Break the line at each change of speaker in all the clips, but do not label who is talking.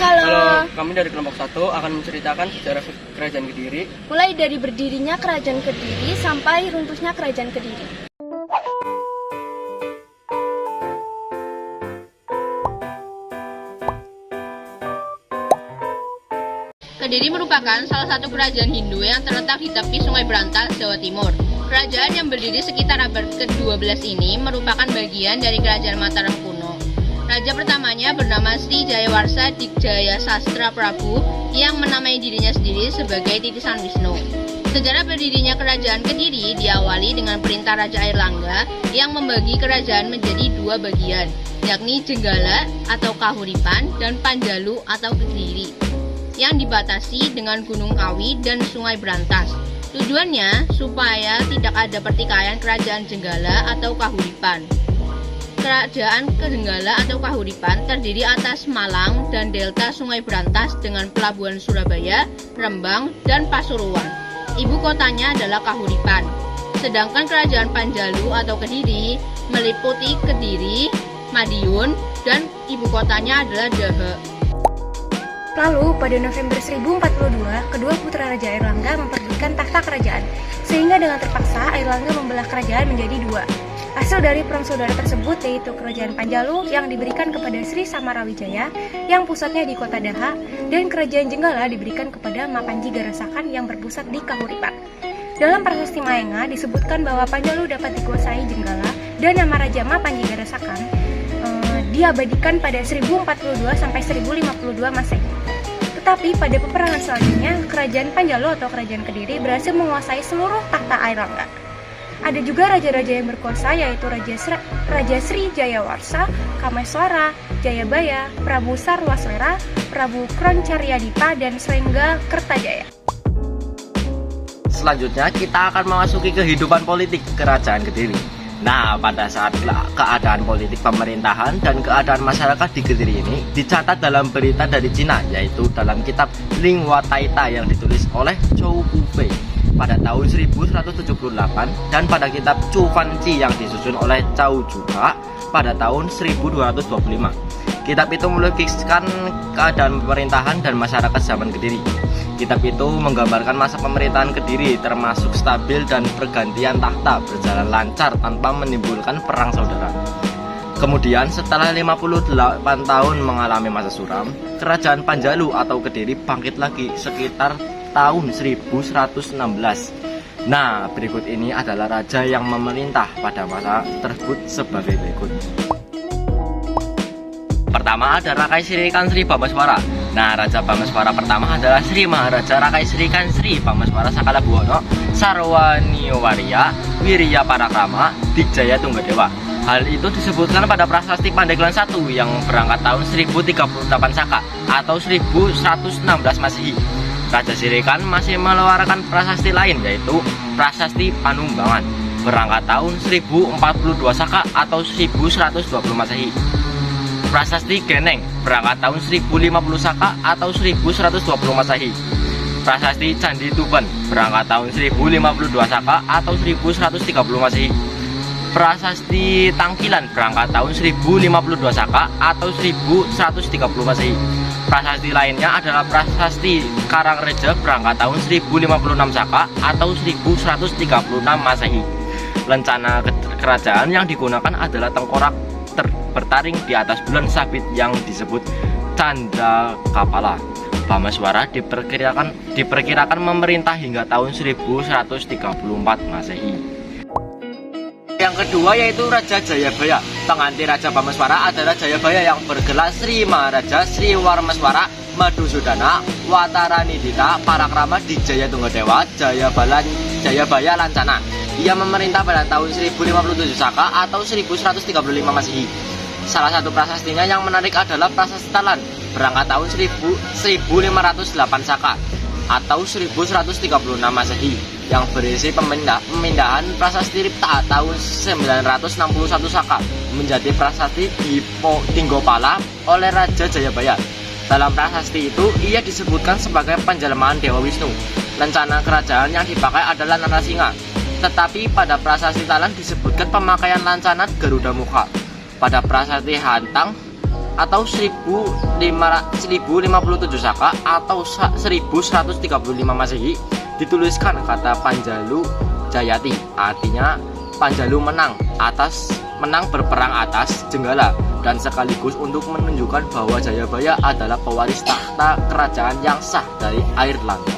Halo.
Kami dari kelompok 1 akan menceritakan sejarah Kerajaan Kediri.
Mulai dari berdirinya Kerajaan Kediri sampai runtuhnya Kerajaan Kediri.
Kediri merupakan salah satu kerajaan Hindu yang terletak di tepi Sungai Berantas, Jawa Timur. Kerajaan yang berdiri sekitar abad ke-12 ini merupakan bagian dari Kerajaan Mataram kuno. Raja pertamanya bernama Sri Jayawarsa Dikjaya Sastra Prabu yang menamai dirinya sendiri sebagai titisan Wisnu. Sejarah berdirinya Kerajaan Kediri diawali dengan perintah Raja Airlangga yang membagi kerajaan menjadi dua bagian, yakni Jenggala atau Kahuripan dan Panjalu atau Kediri, yang dibatasi dengan Gunung Kawi dan Sungai Berantas. Tujuannya supaya tidak ada pertikaian Kerajaan Jenggala atau Kahuripan. Kerajaan Jenggala atau Kahuripan terdiri atas Malang dan delta Sungai Berantas dengan pelabuhan Surabaya, Rembang, dan Pasuruan. Ibu kotanya adalah Kahuripan. Sedangkan Kerajaan Panjalu atau Kediri meliputi Kediri, Madiun, dan ibu kotanya adalah Daha.
Lalu, pada November 1042, kedua putra Raja Airlangga memperebutkan tahta kerajaan, sehingga dengan terpaksa Airlangga membelah kerajaan menjadi dua. Hasil dari perang saudara tersebut yaitu Kerajaan Panjalu yang diberikan kepada Sri Samarawijaya yang pusatnya di kota Daha, dan Kerajaan Jenggala diberikan kepada Mapanji Garasakan yang berpusat di Kahuripan. Dalam prasasti Maenga disebutkan bahwa Panjalu dapat dikuasai Jenggala dan nama Raja Mapanji Garasakan diabadikan pada 1042 sampai 1052 Masehi. Tetapi pada peperangan selanjutnya, Kerajaan Panjalu atau Kerajaan Kediri berhasil menguasai seluruh tahta Airlangga. Ada juga raja-raja yang berkuasa yaitu Raja Sri Jayawarsa, Kameswara, Jayabaya, Prabu Sarwaswera, Prabu Kroncaryadipa, dan Srengga Kertajaya.
Selanjutnya kita akan memasuki kehidupan politik Kerajaan Kediri. Nah, pada saat keadaan politik pemerintahan dan keadaan masyarakat di Kediri ini dicatat dalam berita dari Cina, yaitu dalam kitab Lingua Taita yang ditulis oleh Chou Pufei pada tahun 1178 dan pada kitab Chu Fanci yang disusun oleh Cao Juga pada tahun 1225. Kitab itu melukiskan keadaan pemerintahan dan masyarakat zaman Kediri. Kitab itu menggambarkan masa pemerintahan Kediri termasuk stabil dan pergantian tahta berjalan lancar tanpa menimbulkan perang saudara. Kemudian setelah 58 tahun mengalami masa suram, Kerajaan Panjalu atau Kediri bangkit lagi sekitar tahun 1116. Nah, berikut ini adalah raja yang memerintah pada masa tersebut sebagai berikut. Pertama ada Rakai Sirikan Sri Bameswara. Nah, Raja Bameswara pertama adalah Sri Maharaja Rakai Sirikan Sri Bameswara Sakalabuwono Sarwaniwaria Wirya Parakrama Dikjaya Tunggadewa. Hal itu disebutkan pada Prasasti Pandeglang 1 yang berangkat tahun 1038 Saka atau 1116 Masehi. Raja Sirikan masih mengeluarkan prasasti lain yaitu Prasasti Panumbangan berangkat tahun 1042 Saka atau 1120 Masehi. Prasasti Geneng berangkat tahun 1050 Saka atau 1120 Masehi. Prasasti Candi Tuban berangkat tahun 1052 Saka atau 1130 Masehi. Prasasti Tangkilan berangkat tahun 1052 Saka atau 1130 Masehi. Prasasti lainnya adalah Prasasti Karangreja berangkat tahun 1056 Saka atau 1136 Masehi. Lencana kerajaan yang digunakan adalah tengkorak bertaring di atas bulan sabit yang disebut Canda Kapala. Bameswara diperkirakan memerintah hingga tahun 1134 Masehi. Yang kedua yaitu Raja Jayabaya. Pengganti Raja Bameswara adalah Jayabaya yang bergelar Sri Maharaja Sri Warmeswara Madhusudana Wataranidita Parakrama Dikjaya Tunggadewa Jayabaya Lancana. Ia memerintah pada tahun 1057 Saka atau 1135 Masehi. Salah satu prasastinya yang menarik adalah Prasasti Talan berangkat tahun 1508 Saka atau 1136 Masehi yang berisi pemindahan Prasasti Ripta tahun 961 Saka menjadi Prasasti Tinggopala oleh Raja Jayabaya. Dalam prasasti itu ia disebutkan sebagai penjelmaan Dewa Wisnu. Lencana kerajaan yang dipakai adalah Narasinga, tetapi pada Prasasti Talan disebutkan pemakaian lancana Garuda Mukha. Pada Prasasti Hantang atau 1057 Saka atau 1135 Masehi dituliskan kata Panjalu Jayati, artinya Panjalu menang berperang atas Jenggala, dan sekaligus untuk menunjukkan bahwa Jayabaya adalah pewaris tahta kerajaan yang sah dari Airlangga.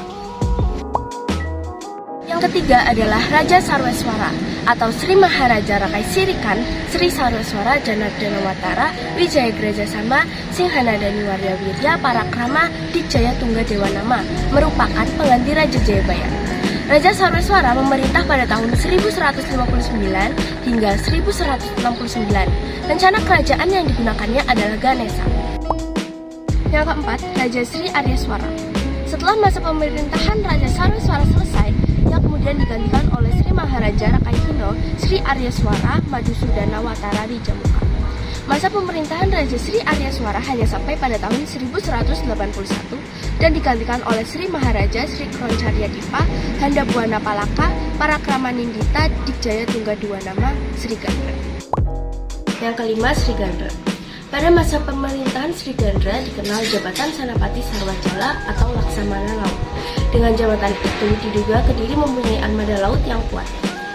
Yang ketiga adalah Raja Sarweswara atau Sri Maharaja Rakai Sirikan Sri Sarweswara Janardana Watara Wijaya Grajasama Singhanadani Warya Wirya Parakrama Dikjaya Tungga Dewanama, merupakan pengganti Raja Jayabaya. Raja Sarweswara memerintah pada tahun 1159 hingga 1169. Rencana kerajaan yang digunakannya adalah Ganesha. Yang keempat, Raja Sri Aryaswara. Setelah masa pemerintahan Raja Sarweswara selesai, yang kemudian digantikan oleh Sri Maharaja Rakai Hino Sri Aryaswara Madhusudana Watara di Jamuka. Masa pemerintahan Raja Sri Aryaswara hanya sampai pada tahun 1181 dan digantikan oleh Sri Maharaja Sri Kroncarya Dipa Handabuana Palaka Parakrama Nindita Dikjaya Tungga Dewanama Sri Gandra. Yang kelima, Sri Gandra. Pada masa pemerintahan Sri Gandra dikenal jabatan Sanapati Sarwajala atau Laksamana Laut. Dengan jabatan itu diduga Kediri mempunyai armada laut yang kuat.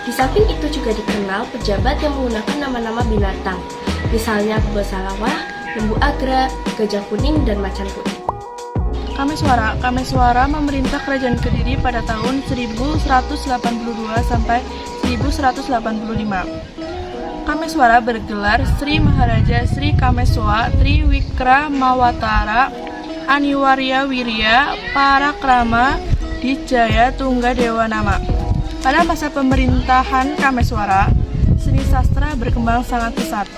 Di samping itu juga dikenal pejabat yang menggunakan nama-nama binatang, misalnya kebo salawah, lembu agra, gajah kuning, dan macan putih.
Kameswara memerintah kerajaan Kediri pada tahun 1182 sampai 1185. Kameswara bergelar Sri Maharaja Sri Kameswa Tri Wikra Mawatara Aniwarya Wirya Parakrama Dijaya Tungga Dewanama. Pada masa pemerintahan Kameswara, seni sastra berkembang sangat pesat.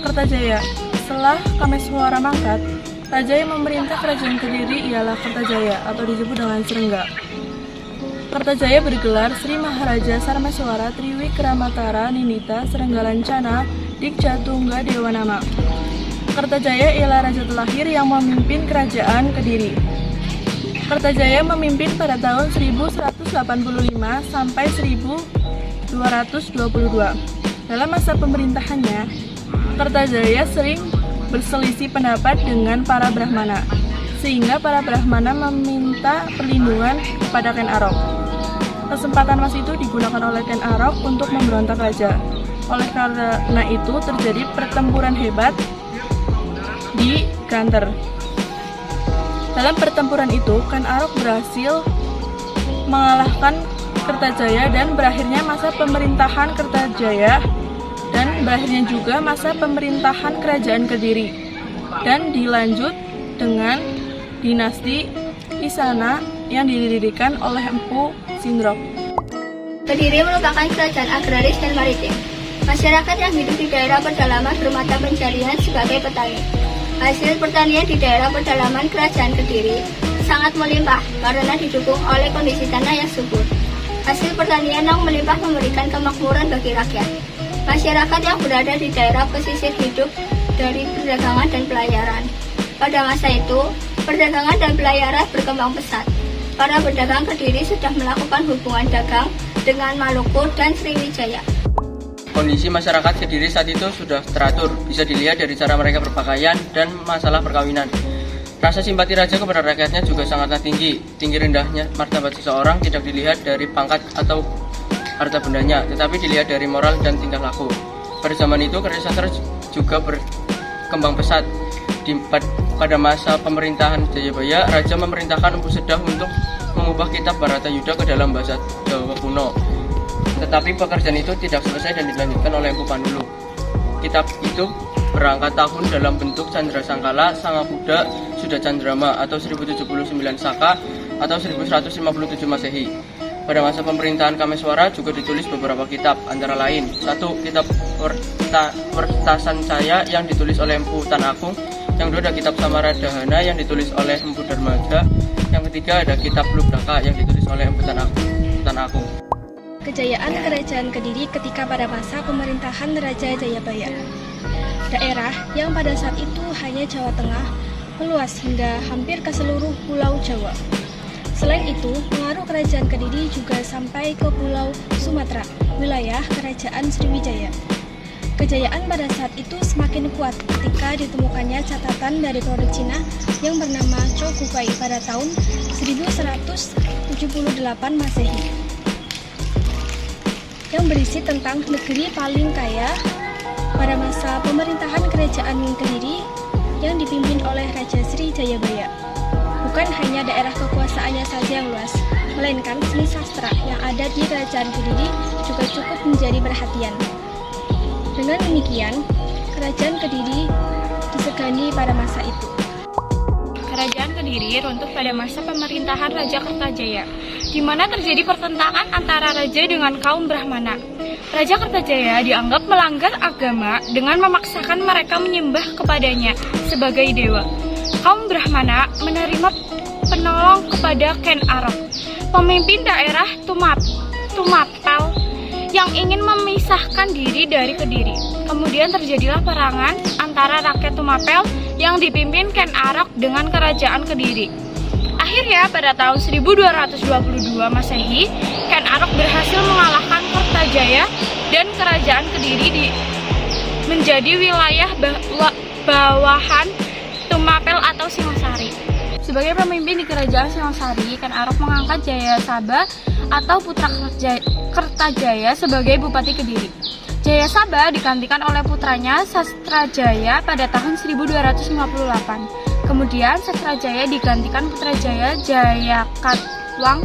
Kertajaya. Setelah Kameswara mangkat, raja yang memerintah kerajaan Kediri ialah Kertajaya atau disebut dengan Srengga. Kertajaya bergelar Sri Maharaja Sarmeswara Triwikramatara Ninita Srenggalancana Dikjatungga Dewanama. Kertajaya ialah raja terakhir yang memimpin kerajaan Kediri. Kertajaya memimpin pada tahun 1185 sampai 1222. Dalam masa pemerintahannya, Kertajaya sering berselisih pendapat dengan para Brahmana, sehingga para Brahmana meminta perlindungan kepada Ken Arok. Kesempatan mas itu digunakan oleh Ken Arok untuk memberontak raja. Oleh karena itu terjadi pertempuran hebat di Ganter. Dalam pertempuran itu, Ken Arok berhasil mengalahkan Kertajaya dan berakhirnya masa pemerintahan Kertajaya dan berakhirnya juga masa pemerintahan kerajaan Kediri dan dilanjut dengan dinasti Isana yang didirikan oleh Empu Sindrok.
Kediri merupakan kerajaan agraris dan maritim. Masyarakat yang hidup di daerah pedalaman bermata pencarian sebagai petani. Hasil pertanian di daerah pedalaman kerajaan Kediri sangat melimpah karena didukung oleh kondisi tanah yang subur. Hasil pertanian yang melimpah memberikan kemakmuran bagi rakyat. Masyarakat yang berada di daerah pesisir hidup dari perdagangan dan pelayaran. Pada masa itu, perdagangan dan pelayaran berkembang pesat. Para pedagang Kediri sudah melakukan hubungan dagang dengan Maluku dan Sriwijaya.
Kondisi masyarakat Kediri saat itu sudah teratur, bisa dilihat dari cara mereka berpakaian dan masalah perkawinan. Rasa simpati raja kepada rakyatnya juga sangatlah tinggi. Tinggi rendahnya martabat seseorang tidak dilihat dari pangkat atau harta bendanya, tetapi dilihat dari moral dan tingkah laku. Pada zaman itu, karya sastra juga berkembang pesat. Pada masa pemerintahan Jayabaya, raja memerintahkan Empu Sedah untuk mengubah kitab Bharatayuddha ke dalam bahasa Jawa kuno. Tetapi pekerjaan itu tidak selesai dan dilanjutkan oleh Empu Pandulu. Kitab itu berangkat tahun dalam bentuk Candra Sangkala, Sangakuda, Suda Candrama atau 1079 Saka atau 1157 Masehi. Pada masa pemerintahan Kameswara juga ditulis beberapa kitab, antara lain 1. Kitab Wertasancaya yang ditulis oleh Empu Tan Agung. Yang kedua ada kitab Samaradahana yang ditulis oleh Empu Darmaja. Yang ketiga ada kitab Lubdaka yang ditulis oleh Empu Tan Agung.
Kejayaan Kerajaan Kediri ketika pada masa pemerintahan Raja Jayabaya. Daerah yang pada saat itu hanya Jawa Tengah meluas hingga hampir ke seluruh Pulau Jawa. Selain itu, pengaruh Kerajaan Kediri juga sampai ke Pulau Sumatera, wilayah Kerajaan Sriwijaya. Kejayaan pada saat itu semakin kuat ketika ditemukannya catatan dari kronik Cina yang bernama Chou Gukai pada tahun 1178 Masehi yang berisi tentang negeri paling kaya pada masa pemerintahan Kerajaan Kediri yang dipimpin oleh Raja Sri Jayabaya. Bukan hanya daerah kekuasaannya saja yang luas, melainkan seni sastra yang ada di Kerajaan Kediri juga cukup menjadi perhatian. Dengan demikian, Kerajaan Kediri disegani pada masa itu. Kerajaan Kediri runtuh pada masa pemerintahan Raja Kertajaya, di mana terjadi pertentangan antara raja dengan kaum Brahmana. Raja Kertajaya dianggap melanggar agama dengan memaksakan mereka menyembah kepadanya sebagai dewa. Kaum Brahmana menerima penolong kepada Ken Arok, pemimpin daerah Tumapel yang ingin memisahkan diri dari Kediri. Kemudian terjadilah perangan antara rakyat Tumapel yang dipimpin Ken Arok dengan kerajaan Kediri. Akhirnya pada tahun 1222 Masehi, Ken Arok berhasil mengalahkan Kertajaya dan kerajaan Kediri menjadi wilayah bawahan Tumapel atau Singosari. Sebagai pemimpin di kerajaan Singosari, Ken Arok mengangkat Jayasabha atau putra Kertajaya sebagai Bupati Kediri. Jayasabha digantikan oleh putranya Sastrajaya pada tahun 1258. Kemudian Sastrajaya digantikan Putrajaya Jayakatwang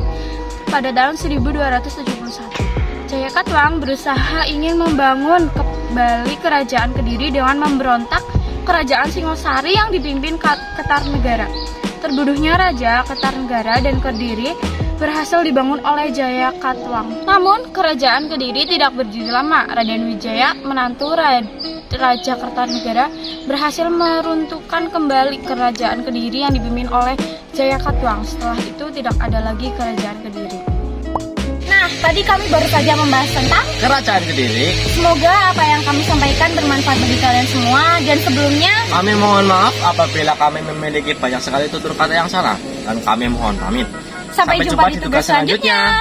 pada tahun 1271. Jayakatwang berusaha ingin membangun kembali kerajaan Kediri dengan memberontak kerajaan Singosari yang dipimpin Kertanegara. Terbunuhnya Raja Kertanegara dan Kediri berhasil dibangun oleh Jayakatwang. Namun, kerajaan Kediri tidak berdiri lama. Raden Wijaya, menantu Raja Kertanegara, berhasil meruntuhkan kembali kerajaan Kediri yang dipimpin oleh Jayakatwang. Setelah itu, tidak ada lagi kerajaan Kediri. Nah, tadi kami baru saja membahas tentang
Kerajaan Kediri.
semoga apa yang kami sampaikan bermanfaat bagi kalian semua. Dan sebelumnya,
Kami mohon maaf apabila kami memiliki banyak sekali tutur kata yang salah, dan kami mohon pamit.
sampai jumpa di tugas selanjutnya.